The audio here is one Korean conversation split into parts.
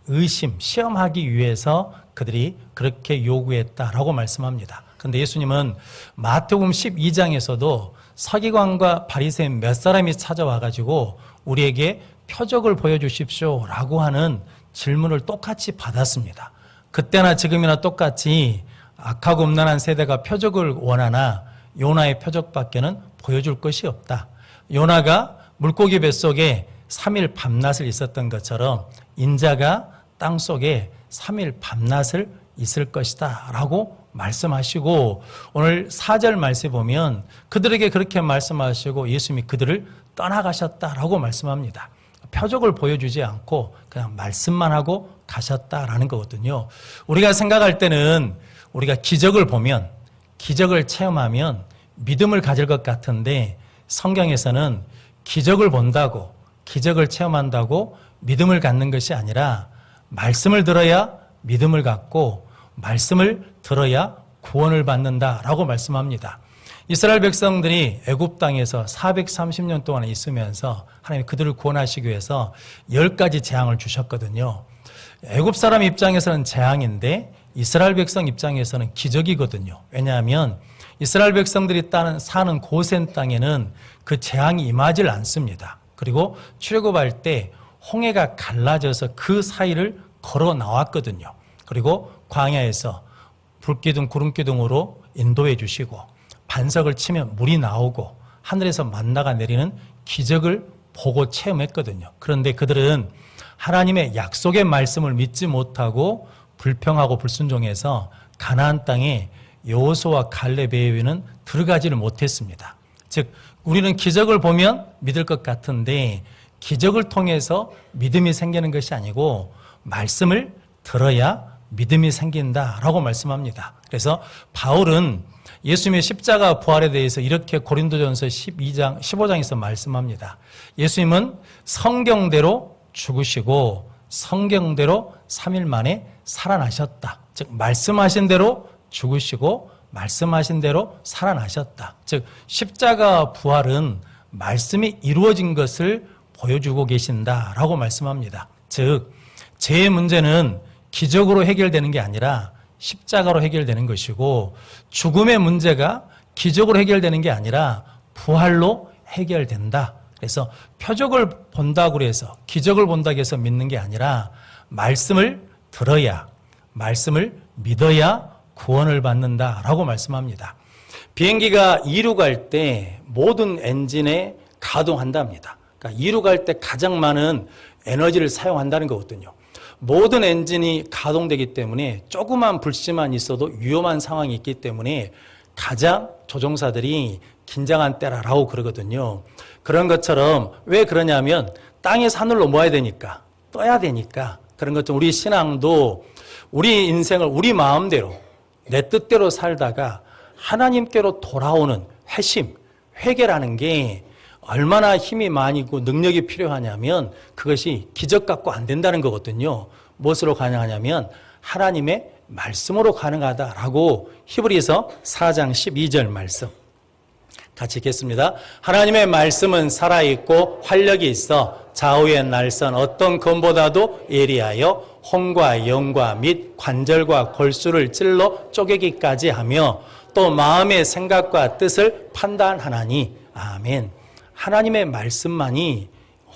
의심, 시험하기 위해서 그들이 그렇게 요구했다라고 말씀합니다. 그런데 예수님은 마태복음 12장에서도 서기관과 바리새인 몇 사람이 찾아와가지고 우리에게 표적을 보여주십시오 라고 하는 질문을 똑같이 받았습니다. 그때나 지금이나 똑같이 악하고 음란한 세대가 표적을 원하나 요나의 표적밖에는 보여줄 것이 없다. 요나가 물고기 뱃속에 3일 밤낮을 있었던 것처럼 인자가 땅속에 3일 밤낮을 있을 것이다 라고 말씀하시고, 오늘 4절 말씀에 보면 그들에게 그렇게 말씀하시고 예수님이 그들을 떠나가셨다라고 말씀합니다. 표적을 보여주지 않고 그냥 말씀만 하고 가셨다라는 거거든요. 우리가 생각할 때는 우리가 기적을 보면, 기적을 체험하면 믿음을 가질 것 같은데, 성경에서는 기적을 본다고, 기적을 체험한다고 믿음을 갖는 것이 아니라 말씀을 들어야 믿음을 갖고 말씀을 들어야 구원을 받는다라고 말씀합니다. 이스라엘 백성들이 애굽 땅에서 430년 동안 있으면서 하나님이 그들을 구원하시기 위해서 10가지 재앙을 주셨거든요. 애굽 사람 입장에서는 재앙인데 이스라엘 백성 입장에서는 기적이거든요. 왜냐하면 이스라엘 백성들이 사는 고센 땅에는 그 재앙이 임하질 않습니다. 그리고 출애굽할 때 홍해가 갈라져서 그 사이를 걸어 나왔거든요. 그리고 광야에서 불기둥, 구름기둥으로 인도해 주시고 반석을 치면 물이 나오고 하늘에서 만나가 내리는 기적을 보고 체험했거든요. 그런데 그들은 하나님의 약속의 말씀을 믿지 못하고 불평하고 불순종해서 가나안 땅에 여호수아와 갈렙에 위는 들어가지를 못했습니다. 즉 우리는 기적을 보면 믿을 것 같은데 기적을 통해서 믿음이 생기는 것이 아니고 말씀을 들어야 믿음이 생긴다라고 말씀합니다. 그래서 바울은 예수님의 십자가 부활에 대해서 이렇게 고린도전서 15장에서 말씀합니다. 예수님은 성경대로 죽으시고 성경대로 3일 만에 살아나셨다. 즉 말씀하신 대로 죽으시고 말씀하신 대로 살아나셨다. 즉 십자가 부활은 말씀이 이루어진 것을 보여주고 계신다라고 말씀합니다. 즉 죄의 문제는 기적으로 해결되는 게 아니라 십자가로 해결되는 것이고, 죽음의 문제가 기적으로 해결되는 게 아니라 부활로 해결된다. 그래서 표적을 본다고 해서, 기적을 본다고 해서 믿는 게 아니라 말씀을 들어야, 말씀을 믿어야 구원을 받는다라고 말씀합니다. 비행기가 이륙할 때 모든 엔진에 가동한답니다. 그러니까 이륙할 때 가장 많은 에너지를 사용한다는 거거든요. 모든 엔진이 가동되기 때문에 조그만 불씨만 있어도 위험한 상황이 있기 때문에 가장 조종사들이 긴장한 때라고 그러거든요. 그런 것처럼 왜 그러냐면 땅에서 하늘로 모아야 되니까, 떠야 되니까. 그런 것처럼 우리 신앙도 우리 인생을 우리 마음대로 내 뜻대로 살다가 하나님께로 돌아오는 회심, 회개라는 게 얼마나 힘이 많이 있고 능력이 필요하냐면 그것이 기적 갖고 안 된다는 거거든요. 무엇으로 가능하냐면 하나님의 말씀으로 가능하다라고 히브리서 4장 12절 말씀 같이 읽겠습니다. 하나님의 말씀은 살아있고 활력이 있어 좌우의 날선 어떤 검보다도 예리하여 혼과 영과 및 관절과 골수를 찔러 쪼개기까지 하며 또 마음의 생각과 뜻을 판단하나니. 아멘. 하나님의 말씀만이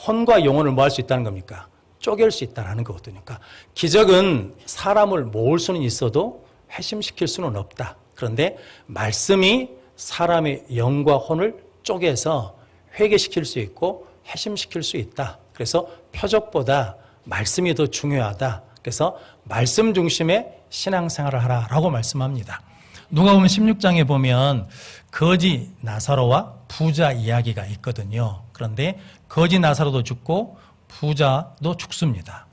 혼과 영혼을 뭐 할 수 있다는 겁니까? 쪼갤 수 있다는 거거든요. 그러니까 기적은 사람을 모을 수는 있어도 회심시킬 수는 없다. 그런데 말씀이 사람의 영과 혼을 쪼개서 회개시킬 수 있고 회심시킬 수 있다. 그래서 표적보다 말씀이 더 중요하다. 그래서 말씀 중심의 신앙생활을 하라라고 말씀합니다. 누가복음 16장에 보면 거지 나사로와 부자 이야기가 있거든요. 그런데 거지 나사로도 죽고 부자도 죽습니다.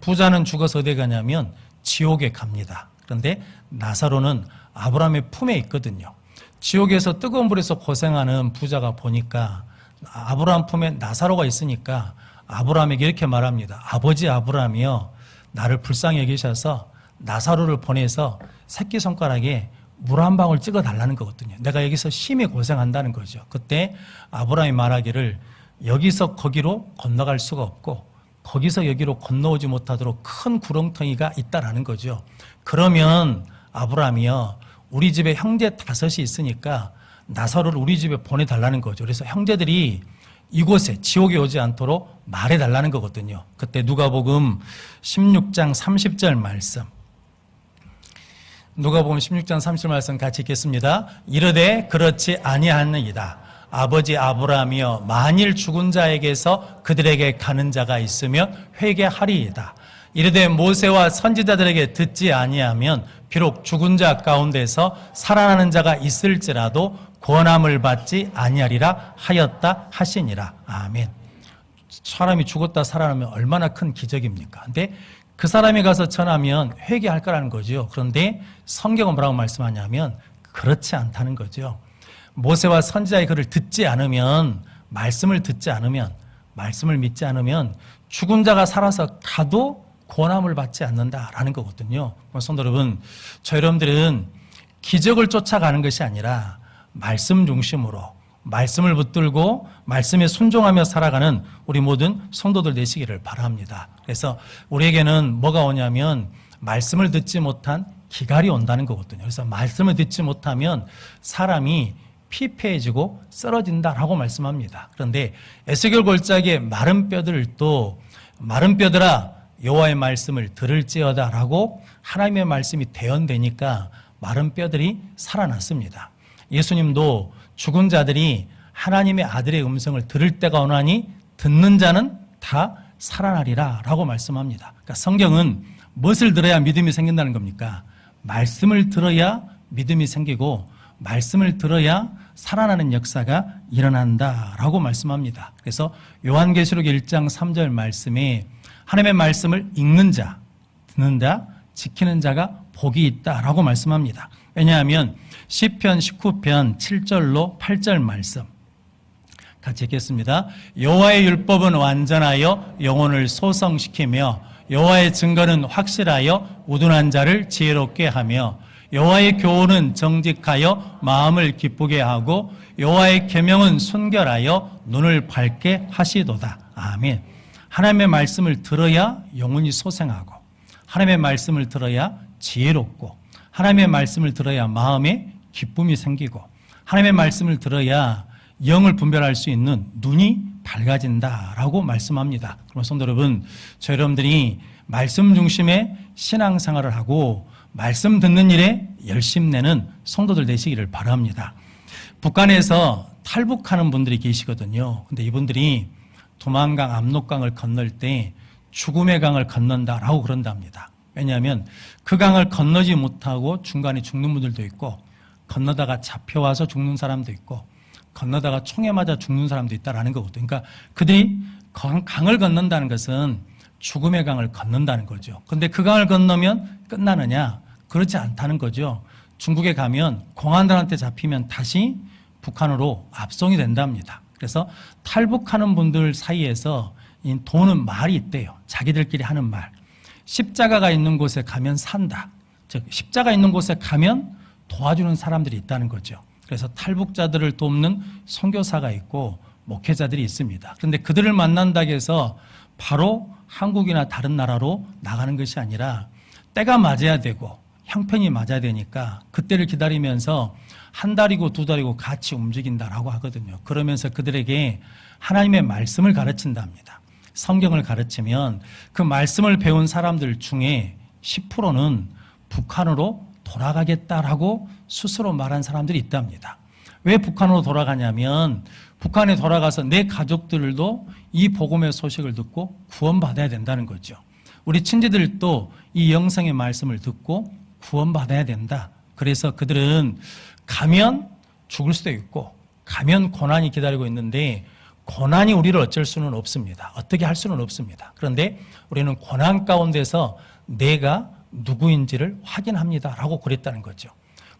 부자는 죽어서 어디 가냐면 지옥에 갑니다. 그런데 나사로는 아브라함의 품에 있거든요. 지옥에서 뜨거운 불에서 고생하는 부자가 보니까 아브라함 품에 나사로가 있으니까 아브라함에게 이렇게 말합니다. 아버지 아브라함이여, 나를 불쌍히 여기셔서 나사로를 보내서 새끼손가락에 물 한 방울 찍어 달라는 거거든요. 내가 여기서 심히 고생한다는 거죠. 그때 아브라함이 말하기를 여기서 거기로 건너갈 수가 없고 거기서 여기로 건너오지 못하도록 큰 구렁텅이가 있다라는 거죠. 그러면 아브라함이요, 우리 집에 형제 5이 있으니까 나사로를 우리 집에 보내달라는 거죠. 그래서 형제들이 이곳에 지옥에 오지 않도록 말해달라는 거거든요. 그때 누가복음 16장 30절 말씀, 누가복음 16장 30절 말씀 같이 읽겠습니다. 이르되 그렇지 아니하느니라. 아버지 아브라함이여, 만일 죽은 자에게서 그들에게 가는 자가 있으면 회개하리이다. 이르되 모세와 선지자들에게 듣지 아니하면 비록 죽은 자 가운데서 살아나는 자가 있을지라도 권함을 받지 아니하리라 하였다 하시니라. 아멘. 사람이 죽었다 살아나면 얼마나 큰 기적입니까? 근데 그 사람이 가서 전하면 회개할 거라는 거죠. 그런데 성경은 뭐라고 말씀하냐면 그렇지 않다는 거죠. 모세와 선지자의 글을 듣지 않으면, 말씀을 듣지 않으면, 말씀을 믿지 않으면 죽은 자가 살아서 가도 권함을 받지 않는다라는 거거든요. 성도 여러분, 저 여러분들은 기적을 쫓아가는 것이 아니라 말씀 중심으로 말씀을 붙들고 말씀에 순종하며 살아가는 우리 모든 성도들 되시기를 바랍니다. 그래서 우리에게는 뭐가 오냐면 말씀을 듣지 못한 기갈이 온다는 거거든요. 그래서 말씀을 듣지 못하면 사람이 피폐해지고 쓰러진다라고 말씀합니다. 그런데 에스겔 골짜기의 마른 뼈들도 마른 뼈들아 여호와의 말씀을 들을지어다라고 하나님의 말씀이 대언되니까 마른 뼈들이 살아났습니다. 예수님도 죽은 자들이 하나님의 아들의 음성을 들을 때가 오나니 듣는 자는 다 살아나리라 라고 말씀합니다. 그러니까 성경은 무엇을 들어야 믿음이 생긴다는 겁니까? 말씀을 들어야 믿음이 생기고 말씀을 들어야 살아나는 역사가 일어난다라고 말씀합니다. 그래서 요한계시록 1장 3절 말씀에 하나님의 말씀을 읽는 자, 듣는 자, 지키는 자가 복이 있다라고 말씀합니다. 왜냐하면 시편 19편 7절로 8절 말씀 같이 읽겠습니다. 여호와의 율법은 완전하여 영혼을 소성시키며 여호와의 증거는 확실하여 우둔한 자를 지혜롭게 하며 여호와의 교훈은 정직하여 마음을 기쁘게 하고 여호와의 계명은 순결하여 눈을 밝게 하시도다. 아멘. 하나님의 말씀을 들어야 영혼이 소생하고 하나님의 말씀을 들어야 지혜롭고 하나님의 말씀을 들어야 마음에 기쁨이 생기고 하나님의 말씀을 들어야 영을 분별할 수 있는 눈이 밝아진다라고 말씀합니다. 그러면 성도 여러분, 저 여러분들이 말씀 중심의 신앙생활을 하고 말씀 듣는 일에 열심 내는 성도들 되시기를 바랍니다. 북한에서 탈북하는 분들이 계시거든요. 근데 이분들이 두만강, 압록강을 건널 때 죽음의 강을 건넌다라고 그런답니다. 왜냐하면 그 강을 건너지 못하고 중간에 죽는 분들도 있고 건너다가 잡혀와서 죽는 사람도 있고 건너다가 총에 맞아 죽는 사람도 있다라는 거거든요. 그러니까 그들이 강을 건넌다는 것은 죽음의 강을 건넌다는 거죠. 그런데 그 강을 건너면 끝나느냐? 그렇지 않다는 거죠. 중국에 가면 공안들한테 잡히면 다시 북한으로 압송이 된답니다. 그래서 탈북하는 분들 사이에서 도는 말이 있대요. 자기들끼리 하는 말. 십자가가 있는 곳에 가면 산다. 즉 십자가 있는 곳에 가면 도와주는 사람들이 있다는 거죠. 그래서 탈북자들을 돕는 선교사가 있고 목회자들이 있습니다. 그런데 그들을 만난다고 해서 바로 한국이나 다른 나라로 나가는 것이 아니라 때가 맞아야 되고 형편이 맞아야 되니까 그때를 기다리면서 한 달이고 두 달이고 같이 움직인다라고 하거든요. 그러면서 그들에게 하나님의 말씀을 가르친답니다. 성경을 가르치면 그 말씀을 배운 사람들 중에 10%는 북한으로 돌아가겠다라고 스스로 말한 사람들이 있답니다. 왜 북한으로 돌아가냐면 북한에 돌아가서 내 가족들도 이 복음의 소식을 듣고 구원받아야 된다는 거죠. 우리 친지들도 이 영성의 말씀을 듣고 구원받아야 된다. 그래서 그들은 가면 죽을 수도 있고 가면 고난이 기다리고 있는데 고난이 우리를 어쩔 수는 없습니다. 어떻게 할 수는 없습니다. 그런데 우리는 고난 가운데서 내가 누구인지를 확인합니다라고 그랬다는 거죠.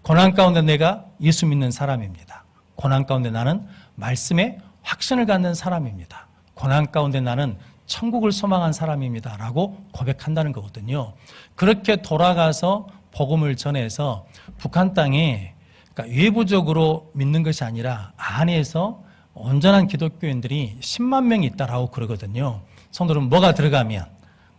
고난 가운데 내가 예수 믿는 사람입니다. 고난 가운데 나는 말씀에 확신을 갖는 사람입니다. 고난 가운데 나는 천국을 소망한 사람입니다라고 고백한다는 거거든요. 그렇게 돌아가서 복음을 전해서 북한 땅에 그러니까 외부적으로 믿는 것이 아니라 안에서 온전한 기독교인들이 10만 명이 있다라고 그러거든요. 성도는 뭐가 들어가면,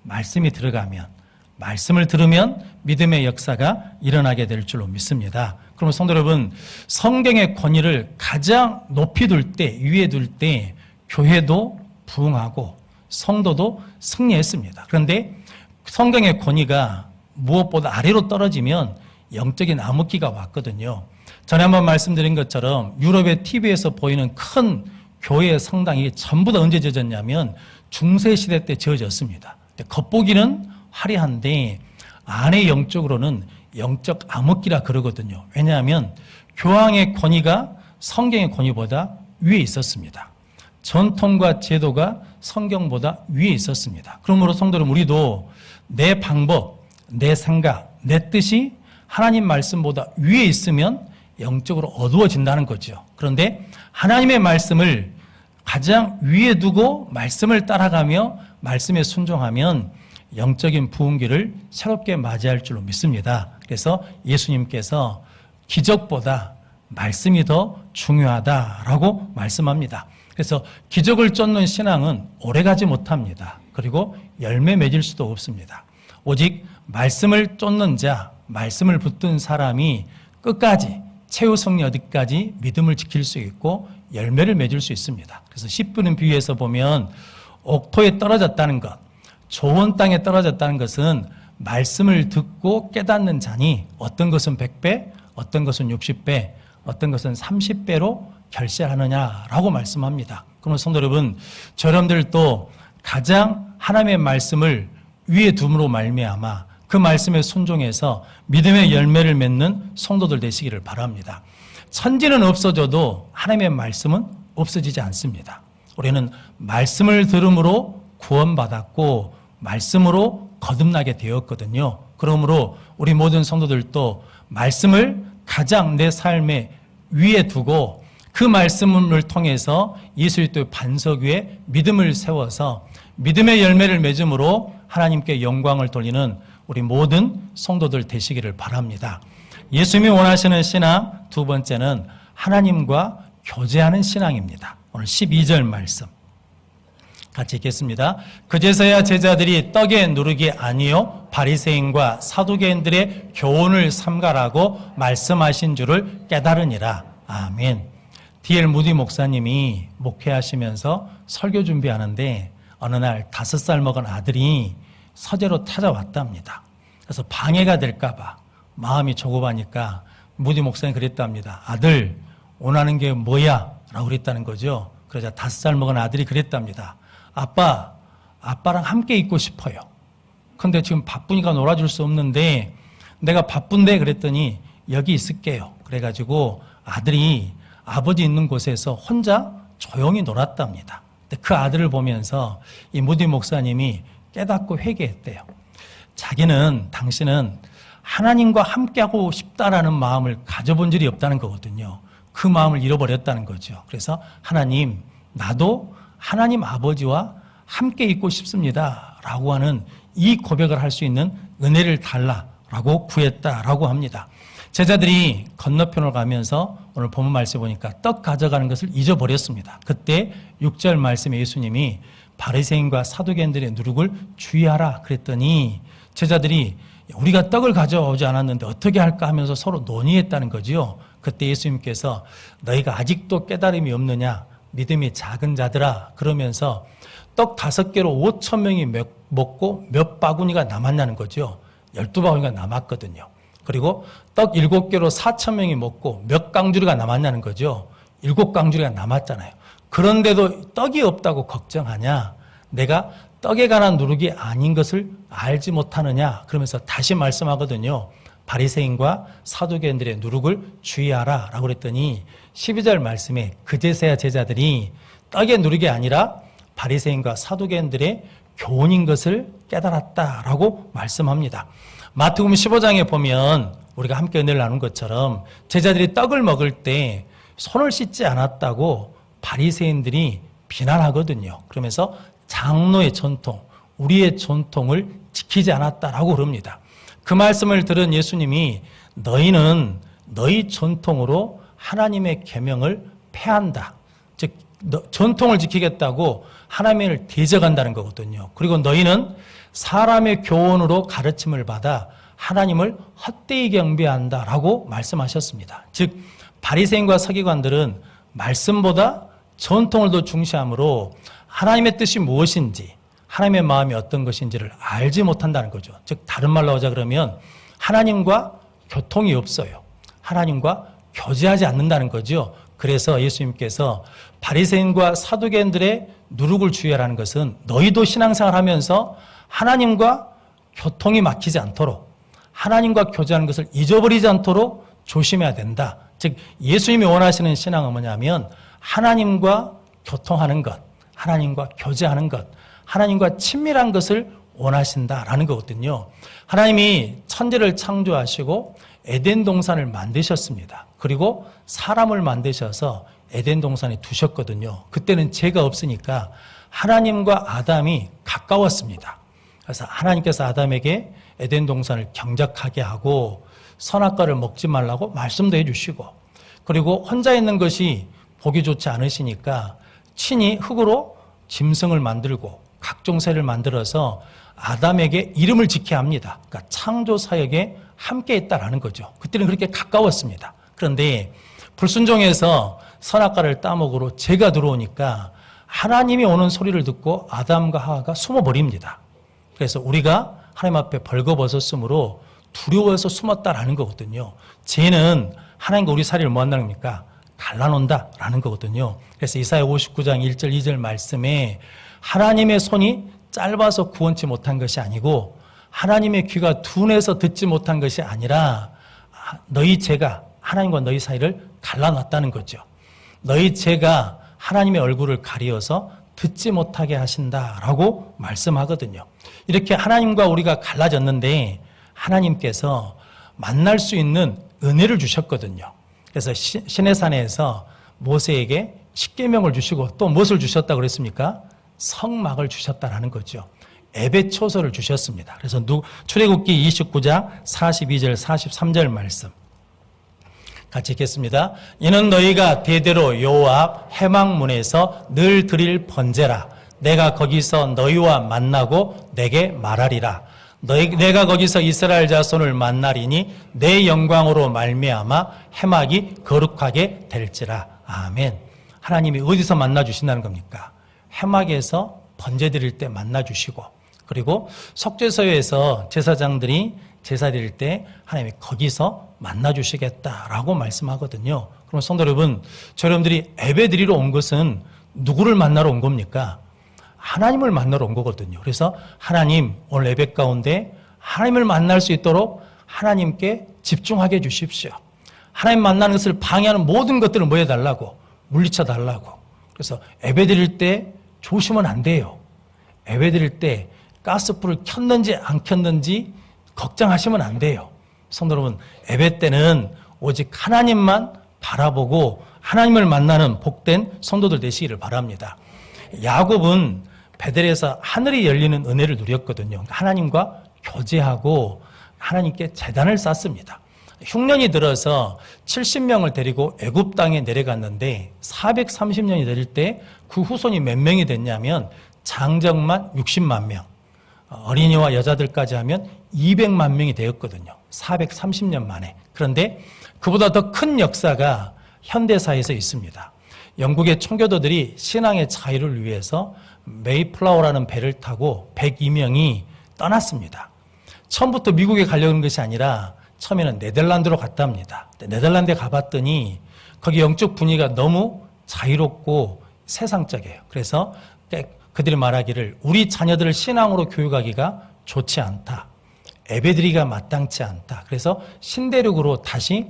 말씀이 들어가면, 말씀을 들으면 믿음의 역사가 일어나게 될 줄로 믿습니다. 그러면 성도 여러분, 성경의 권위를 가장 높이 둘 때, 위에 둘 때 교회도 부흥하고 성도도 승리했습니다. 그런데 성경의 권위가 무엇보다 아래로 떨어지면 영적인 암흑기가 왔거든요. 전에 한번 말씀드린 것처럼 유럽의 TV에서 보이는 큰 교회의 성당이 전부 다 언제 지어졌냐면 중세시대 때 지어졌습니다. 겉보기는 화려한데 안에 영적으로는 영적 암흑기라 그러거든요. 왜냐하면 교황의 권위가 성경의 권위보다 위에 있었습니다. 전통과 제도가 성경보다 위에 있었습니다. 그러므로 성도는 우리도 내 방법, 내 생각, 내 뜻이 하나님 말씀보다 위에 있으면 영적으로 어두워진다는 거죠. 그런데 하나님의 말씀을 가장 위에 두고 말씀을 따라가며 말씀에 순종하면 영적인 부흥기를 새롭게 맞이할 줄로 믿습니다. 그래서 예수님께서 기적보다 말씀이 더 중요하다라고 말씀합니다. 그래서 기적을 쫓는 신앙은 오래가지 못합니다. 그리고 열매 맺을 수도 없습니다. 오직 말씀을 쫓는 자, 말씀을 붙든 사람이 끝까지 최후 승리 어디까지 믿음을 지킬 수 있고 열매를 맺을 수 있습니다. 그래서 씨 뿌린 비유에서 보면 옥토에 떨어졌다는 것, 좋은 땅에 떨어졌다는 것은 말씀을 듣고 깨닫는 자니 어떤 것은 100배, 어떤 것은 60배, 어떤 것은 30배로 결실하느냐라고 말씀합니다. 그러면 성도 여러분, 여러분들도 가장 하나님의 말씀을 위에 둠으로 말미암아 그 말씀에 순종해서 믿음의 열매를 맺는 성도들 되시기를 바랍니다. 천지는 없어져도 하나님의 말씀은 없어지지 않습니다. 우리는 말씀을 들음으로 구원받았고 말씀으로 거듭나게 되었거든요. 그러므로 우리 모든 성도들도 말씀을 가장 내 삶의 위에 두고 그 말씀을 통해서 예수 그리스도의 반석 위에 믿음을 세워서 믿음의 열매를 맺음으로 하나님께 영광을 돌리는 우리 모든 성도들 되시기를 바랍니다. 예수님이 원하시는 신앙 두 번째는 하나님과 교제하는 신앙입니다. 오늘 12절 말씀 같이 읽겠습니다. 그제서야 제자들이 떡에 누르기 아니요 바리새인과 사두개인들의 교훈을 삼가라고 말씀하신 줄을 깨달으니라. 아멘. D.L. 무디 목사님이 목회하시면서 설교 준비하는데 어느 날 5살 먹은 아들이 서재로 찾아왔답니다. 그래서 방해가 될까 봐 마음이 조급하니까 무디 목사님이 그랬답니다. 아들, 원하는 게 뭐야? 라고 그랬다는 거죠. 그러자 5살 먹은 아들이 그랬답니다. 아빠랑 함께 있고 싶어요. 근데 지금 바쁘니까 놀아줄 수 없는데 내가 바쁜데 그랬더니 여기 있을게요. 그래가지고 아들이 아버지 있는 곳에서 혼자 조용히 놀았답니다. 근데 그 아들을 보면서 이 무디 목사님이 깨닫고 회개했대요. 당신은 하나님과 함께하고 싶다라는 마음을 가져본 적이 없다는 거거든요. 그 마음을 잃어버렸다는 거죠. 그래서 하나님, 나도 하나님 아버지와 함께 있고 싶습니다 라고 하는 이 고백을 할 수 있는 은혜를 달라라고 구했다라고 합니다. 제자들이 건너편으로 가면서 오늘 본문 말씀에 보니까 떡 가져가는 것을 잊어버렸습니다. 그때 6절 말씀에 예수님이 바리새인과 사두개인들의 누룩을 주의하라 그랬더니 제자들이 우리가 떡을 가져오지 않았는데 어떻게 할까 하면서 서로 논의했다는 거지요. 그때 예수님께서 너희가 아직도 깨달음이 없느냐, 믿음이 작은 자들아, 그러면서 떡 5개로 5,000명이 먹고 몇 바구니가 남았냐는 거죠. 12바구니가 남았거든요. 그리고 떡 7개로 4,000명이 먹고 몇 강주리가 남았냐는 거죠. 7강주리가 남았잖아요. 그런데도 떡이 없다고 걱정하냐? 내가 떡에 관한 누룩이 아닌 것을 알지 못하느냐? 그러면서 다시 말씀하거든요. 바리새인과 사두개인들의 누룩을 주의하라 라고 그랬더니 12절 말씀에 그제서야 제자들이 떡의 누룩이 아니라 바리새인과 사두개인들의 교훈인 것을 깨달았다라고 말씀합니다. 마태복음 15장에 보면 우리가 함께 은혜를 나눈 것처럼 제자들이 떡을 먹을 때 손을 씻지 않았다고 바리새인들이 비난하거든요. 그러면서 장로의 전통, 우리의 전통을 지키지 않았다라고 그럽니다. 그 말씀을 들은 예수님이 너희는 너희 전통으로 하나님의 계명을 폐한다. 즉 전통을 지키겠다고 하나님을 대적한다는 거거든요. 그리고 너희는 사람의 교훈으로 가르침을 받아 하나님을 헛되이 경배한다라고 말씀하셨습니다. 즉 바리새인과 서기관들은 말씀보다 전통을 더 중시하므로 하나님의 뜻이 무엇인지, 하나님의 마음이 어떤 것인지를 알지 못한다는 거죠. 즉 다른 말로 하자 그러면 하나님과 교통이 없어요. 하나님과 교제하지 않는다는 거죠. 그래서 예수님께서 바리새인과 사두개인들의 누룩을 주의하라는 것은 너희도 신앙생활하면서 하나님과 교통이 막히지 않도록, 하나님과 교제하는 것을 잊어버리지 않도록 조심해야 된다. 즉 예수님이 원하시는 신앙은 뭐냐면 하나님과 교통하는 것, 하나님과 교제하는 것, 하나님과 친밀한 것을 원하신다라는 거거든요. 하나님이 천지를 창조하시고 에덴 동산을 만드셨습니다. 그리고 사람을 만드셔서 에덴 동산에 두셨거든요. 그때는 죄가 없으니까 하나님과 아담이 가까웠습니다. 그래서 하나님께서 아담에게 에덴 동산을 경작하게 하고 선악과를 먹지 말라고 말씀도 해주시고, 그리고 혼자 있는 것이 보기 좋지 않으시니까 친히 흙으로 짐승을 만들고 각종 새를 만들어서 아담에게 이름을 짓게 합니다. 그러니까 창조 사역에 함께 했다라는 거죠. 그때는 그렇게 가까웠습니다. 그런데 불순종해서 선악과를 따먹으러 죄가 들어오니까 하나님이 오는 소리를 듣고 아담과 하와가 숨어버립니다. 그래서 우리가 하나님 앞에 벌거벗었으므로 두려워해서 숨었다라는 거거든요. 죄는 하나님과 우리 사이를 뭐 한다는 겁니까? 갈라놓는다라는 거거든요. 그래서 이사야 59장 1절 2절 말씀에 하나님의 손이 짧아서 구원치 못한 것이 아니고 하나님의 귀가 둔해서 듣지 못한 것이 아니라 너희 죄가 하나님과 너희 사이를 갈라놨다는 거죠. 너희 죄가 하나님의 얼굴을 가리어서 듣지 못하게 하신다라고 말씀하거든요. 이렇게 하나님과 우리가 갈라졌는데 하나님께서 만날 수 있는 은혜를 주셨거든요. 그래서 시내산에서 모세에게 십계명을 주시고 또 무엇을 주셨다고 그랬습니까? 성막을 주셨다라는 거죠. 예배초소를 주셨습니다. 그래서 출애굽기 29장 42절 43절 말씀 같이 읽겠습니다. 이는 너희가 대대로 여호와 앞 회막문에서 늘 드릴 번제라. 내가 거기서 너희와 만나고 내게 말하리라. 내가 거기서 이스라엘 자손을 만나리니 내 영광으로 말미암아 회막이 거룩하게 될지라. 아멘. 하나님이 어디서 만나 주신다는 겁니까? 회막에서 번제 드릴 때 만나 주시고, 그리고 속죄소에서 제사장들이 제사 드릴 때 하나님이 거기서 만나 주시겠다라고 말씀하거든요. 그럼 성도 여러분, 여러분들이 예배 드리러 온 것은 누구를 만나러 온 겁니까? 하나님을 만나러 온 거거든요. 그래서 하나님, 오늘 예배 가운데 하나님을 만날 수 있도록 하나님께 집중하게 해주십시오. 하나님 만나는 것을 방해하는 모든 것들을 뭐 해달라고? 물리쳐 달라고. 그래서 예배 드릴 때 조심은 안 돼요. 예배 드릴 때 가스불을 켰는지 안 켰는지 걱정하시면 안 돼요. 성도 여러분, 예배 때는 오직 하나님만 바라보고 하나님을 만나는 복된 성도들 되시기를 바랍니다. 야곱은 베델에서 하늘이 열리는 은혜를 누렸거든요. 하나님과 교제하고 하나님께 제단을 쌓습니다. 흉년이 들어서 70명을 데리고 애굽 땅에 내려갔는데 430년이 될 때 그 후손이 몇 명이 됐냐면 장정만 60만 명, 어린이와 여자들까지 하면 200만 명이 되었거든요. 430년 만에. 그런데 그보다 더 큰 역사가 현대사에서 있습니다. 영국의 청교도들이 신앙의 자유를 위해서 메이플라워라는 배를 타고 102명이 떠났습니다. 처음부터 미국에 가려는 것이 아니라 처음에는 네덜란드로 갔다 합니다. 네덜란드에 가봤더니 거기 영적 분위기가 너무 자유롭고 세상적이에요. 그래서 그들이 말하기를 우리 자녀들을 신앙으로 교육하기가 좋지 않다. 예배드리기가 마땅치 않다. 그래서 신대륙으로 다시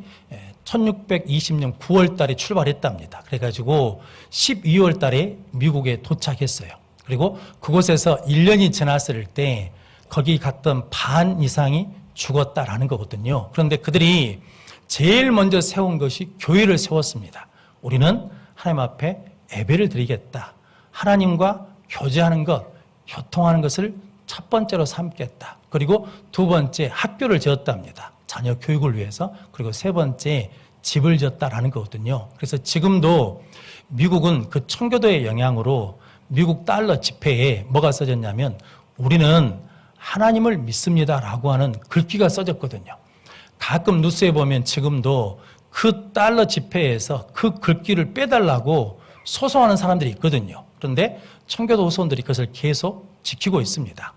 1620년 9월 달에 출발했답니다. 그래가지고 12월 달에 미국에 도착했어요. 그리고 그곳에서 1년이 지났을 때 거기 갔던 반 이상이 죽었다라는 거거든요. 그런데 그들이 제일 먼저 세운 것이 교회를 세웠습니다. 우리는 하나님 앞에 예배를 드리겠다. 하나님과 교제하는 것, 교통하는 것을 첫 번째로 삼겠다. 그리고 두 번째 학교를 지었답니다. 자녀 교육을 위해서. 그리고 세 번째 집을 지었다라는 거거든요. 그래서 지금도 미국은 그 청교도의 영향으로 미국 달러 지폐에 뭐가 써졌냐면 우리는 하나님을 믿습니다라고 하는 글귀가 써졌거든요. 가끔 뉴스에 보면 지금도 그 달러 지폐에서 그 글귀를 빼달라고 소송하는 사람들이 있거든요. 그런데 청교도 후손들이 그것을 계속 지키고 있습니다.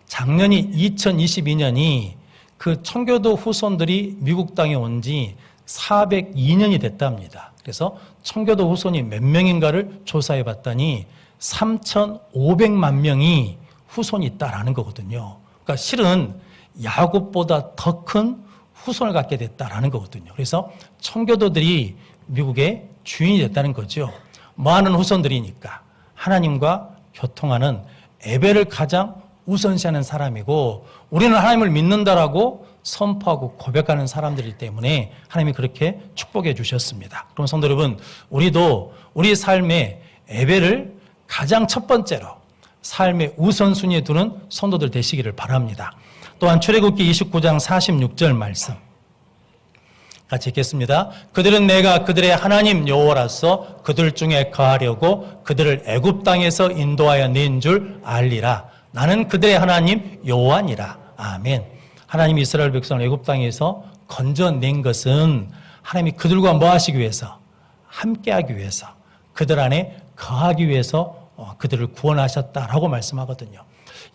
작년이 2022년이 그 청교도 후손들이 미국 땅에 온 지 402년이 됐답니다. 그래서 청교도 후손이 몇 명인가를 조사해 봤더니 3,500만 명이 후손이 있다라는 거거든요. 그러니까 실은 야곱보다 더 큰 후손을 갖게 됐다라는 거거든요. 그래서 청교도들이 미국의 주인이 됐다는 거죠. 많은 후손들이니까 하나님과 교통하는 예배를 가장 우선시하는 사람이고 우리는 하나님을 믿는다라고 선포하고 고백하는 사람들이기 때문에 하나님이 그렇게 축복해 주셨습니다. 그럼 성도 여러분, 우리도 우리 삶의 예배를 가장 첫 번째로 삶의 우선순위에 두는 성도들 되시기를 바랍니다. 또한 출애굽기 29장 46절 말씀 같이 읽겠습니다. 그들은 내가 그들의 하나님 여호와라서 그들 중에 거하려고 그들을 애굽 땅에서 인도하여 낸 줄 알리라. 나는 그들의 하나님 여호와니라. 아멘. 하나님이 이스라엘 백성을 애굽 땅에서 건져낸 것은 하나님이 그들과 뭐 하시기 위해서? 함께하기 위해서, 그들 안에 거하기 위해서 그들을 구원하셨다라고 말씀하거든요.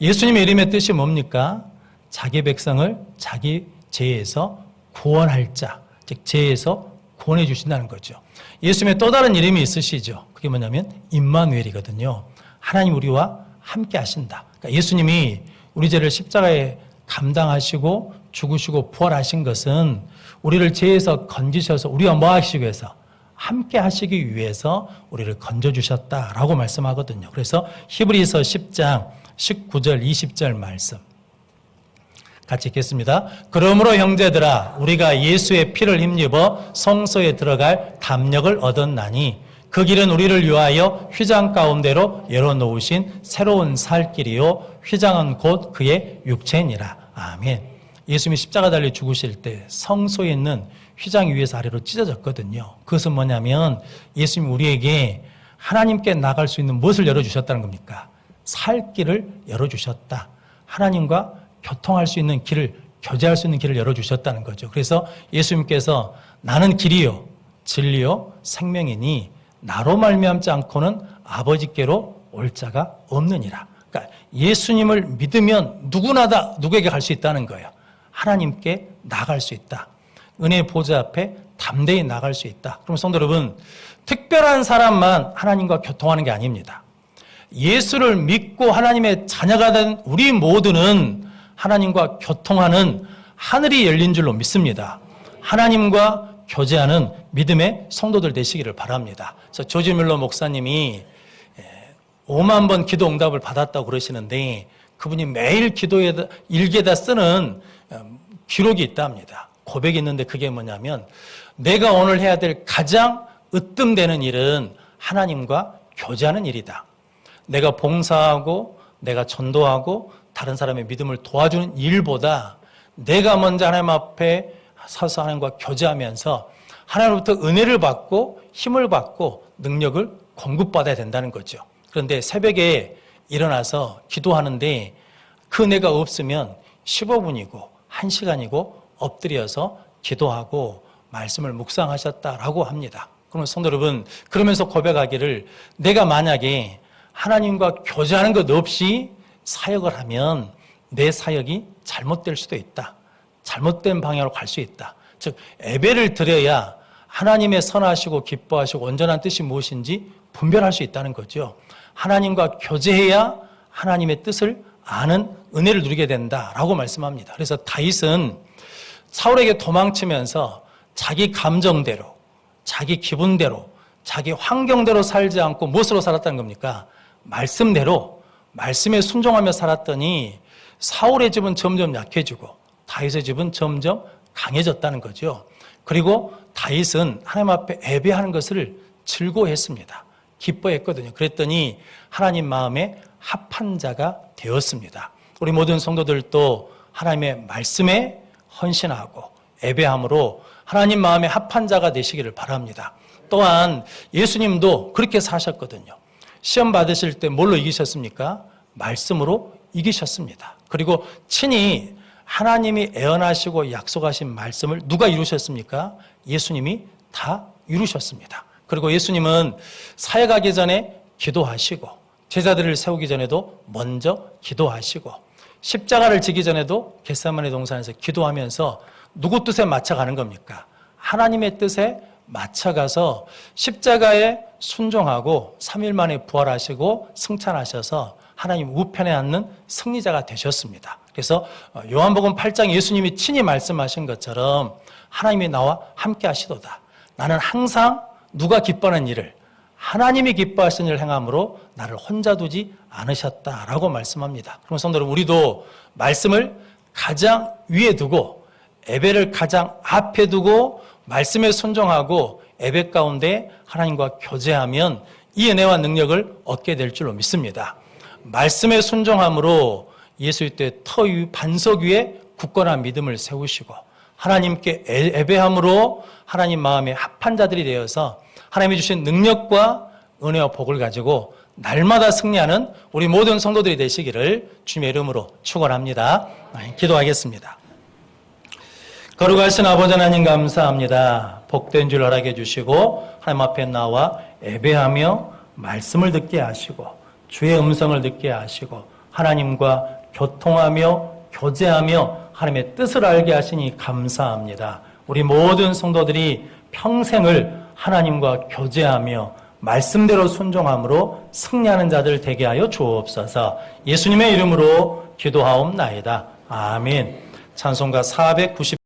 예수님의 이름의 뜻이 뭡니까? 자기 백성을 자기 죄에서 구원할 자, 즉 죄에서 구원해 주신다는 거죠. 예수님의 또 다른 이름이 있으시죠. 그게 뭐냐면 임마누엘이거든요. 하나님 우리와 함께 하신다. 그러니까 예수님이 우리 죄를 십자가에 감당하시고 죽으시고 부활하신 것은 우리를 죄에서 건지셔서 우리와 뭐 하시기 위해서? 함께 하시기 위해서 우리를 건져주셨다라고 말씀하거든요. 그래서 히브리서 10장 19절 20절 말씀 같이 읽겠습니다. 그러므로 형제들아 우리가 예수의 피를 힘입어 성소에 들어갈 담력을 얻었나니 그 길은 우리를 위하여 휘장 가운데로 열어놓으신 새로운 살 길이요 휘장은 곧 그의 육체니라. 아멘. 예수님이 십자가 달려 죽으실 때 성소에 있는 휘장 위에서 아래로 찢어졌거든요. 그것은 뭐냐면 예수님이 우리에게 하나님께 나갈 수 있는 무엇을 열어주셨다는 겁니까? 살 길을 열어주셨다. 하나님과 교통할 수 있는 길을, 교제할 수 있는 길을 열어주셨다는 거죠. 그래서 예수님께서 나는 길이요 진리요 생명이니 나로 말미암지 않고는 아버지께로 올 자가 없느니라. 그러니까 예수님을 믿으면 누구나 다 누구에게 갈 수 있다는 거예요. 하나님께 나갈 수 있다. 은혜의 보좌 앞에 담대히 나갈 수 있다. 그럼 성도 여러분, 특별한 사람만 하나님과 교통하는 게 아닙니다. 예수를 믿고 하나님의 자녀가 된 우리 모두는 하나님과 교통하는 하늘이 열린 줄로 믿습니다. 하나님과 교제하는 믿음의 성도들 되시기를 바랍니다. 그래서 조지 뮬러 목사님이 5만 번 기도 응답을 받았다고 그러시는데 그분이 매일 기도에다 일기에다 쓰는 기록이 있답니다. 고백이 있는데 그게 뭐냐면 내가 오늘 해야 될 가장 으뜸되는 일은 하나님과 교제하는 일이다. 내가 봉사하고 내가 전도하고 다른 사람의 믿음을 도와주는 일보다 내가 먼저 하나님 앞에 서서 하나님과 교제하면서 하나님으로부터 은혜를 받고 힘을 받고 능력을 공급받아야 된다는 거죠. 그런데 새벽에 일어나서 기도하는데 그 은혜가 없으면 15분이고 1시간이고 엎드려서 기도하고 말씀을 묵상하셨다라고 합니다. 그러면 성도 여러분, 그러면서 고백하기를 내가 만약에 하나님과 교제하는 것 없이 사역을 하면 내 사역이 잘못될 수도 있다. 잘못된 방향으로 갈 수 있다. 즉 예배를 드려야 하나님의 선하시고 기뻐하시고 온전한 뜻이 무엇인지 분별할 수 있다는 거죠. 하나님과 교제해야 하나님의 뜻을 아는 은혜를 누리게 된다라고 말씀합니다. 그래서 다윗은 사울에게 도망치면서 자기 감정대로, 자기 기분대로, 자기 환경대로 살지 않고 무엇으로 살았다는 겁니까? 말씀대로, 말씀에 순종하며 살았더니 사울의 집은 점점 약해지고 다윗의 집은 점점 강해졌다는 거죠. 그리고 다윗은 하나님 앞에 예배하는 것을 즐거워했습니다. 기뻐했거든요. 그랬더니 하나님 마음에 합한 자가 되었습니다. 우리 모든 성도들도 하나님의 말씀에 헌신하고 예배함으로 하나님 마음에 합한 자가 되시기를 바랍니다. 또한 예수님도 그렇게 사셨거든요. 시험 받으실 때 뭘로 이기셨습니까? 말씀으로 이기셨습니다. 그리고 친히 하나님이 애언하시고 약속하신 말씀을 누가 이루셨습니까? 예수님이 다 이루셨습니다. 그리고 예수님은 사회 가기 전에 기도하시고 제자들을 세우기 전에도 먼저 기도하시고 십자가를 지기 전에도 겟세마네 동산에서 기도하면서 누구 뜻에 맞춰가는 겁니까? 하나님의 뜻에 맞춰가서 십자가에 순종하고 3일 만에 부활하시고 승천하셔서 하나님 우편에 앉는 승리자가 되셨습니다. 그래서 요한복음 8장 예수님이 친히 말씀하신 것처럼 하나님이 나와 함께 하시도다. 나는 항상 누가 기뻐하는 일을 하나님이 기뻐하시는 일을 행함으로 나를 혼자 두지 않으셨다라고 말씀합니다. 그럼 성도 여러분, 우리도 말씀을 가장 위에 두고 예배를 가장 앞에 두고 말씀에 순종하고 예배 가운데 하나님과 교제하면 이 은혜와 능력을 얻게 될 줄로 믿습니다. 말씀에 순종함으로 예수의 때 터 위 반석 위에 굳건한 믿음을 세우시고 하나님께 예배함으로 하나님 마음에 합한 자들이 되어서 하나님이 주신 능력과 은혜와 복을 가지고 날마다 승리하는 우리 모든 성도들이 되시기를 주님의 이름으로 축원합니다. 기도하겠습니다. 거룩하신 아버지 하나님 감사합니다. 복된 줄 허락해 주시고 하나님 앞에 나와 예배하며 말씀을 듣게 하시고 주의 음성을 듣게 하시고 하나님과 교통하며 교제하며 하나님의 뜻을 알게 하시니 감사합니다. 우리 모든 성도들이 평생을 하나님과 교제하며 말씀대로 순종함으로 승리하는 자들 되게 하여 주옵소서. 예수님의 이름으로 기도하옵나이다. 아멘. 찬송가 490